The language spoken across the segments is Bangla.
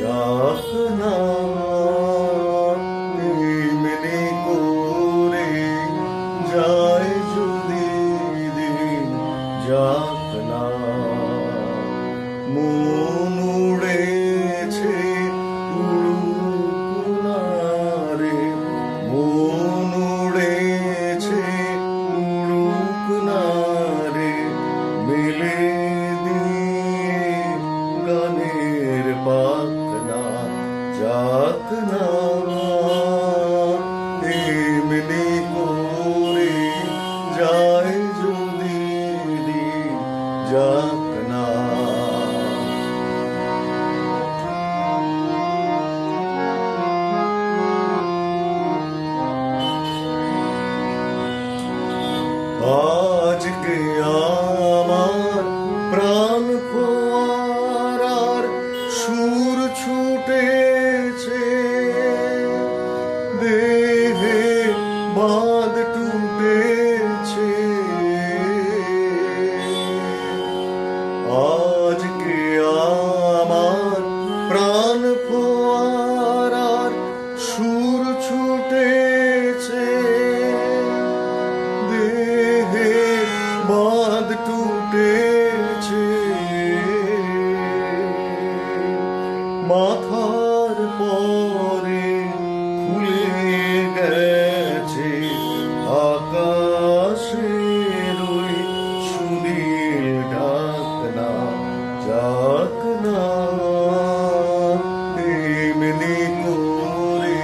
যাক না এমনি করে যায় যদি দিন, যাক না মন উড়েছে উড়ুক না রে, মন উড়েছে উড়ুক না রে, মেলে দিয়ে গানের পাখনা, যাক না এমনি করে যায় যদি দিন, যাক না। আজকে আমার প্রাণ ফোয়ারার সুর ছুটেছে, দেহে বাঁধ টুটেছে। আজকে আমার প্রাণ ফোয়ারার সুর ছুটেছে, দেহে বাঁধ টুটেছে। মাথার পরে খুলে গেছে আকাশের ওই সুনীল ঢাকনা, যাক না এমনি করে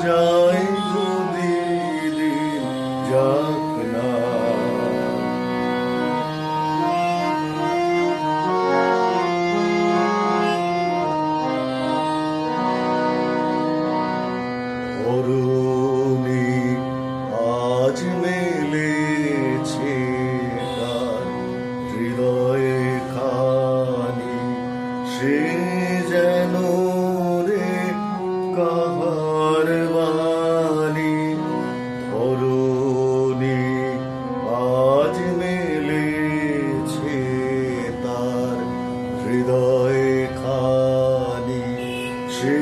যায় যদি দিন, যাক না। অরুণী আজ মেলেছে তার হৃদয়ে খানি, সে যেন রে কাহার বাণী। অরুণী আজ মেলেছে তার হৃদয়ে খানি, সে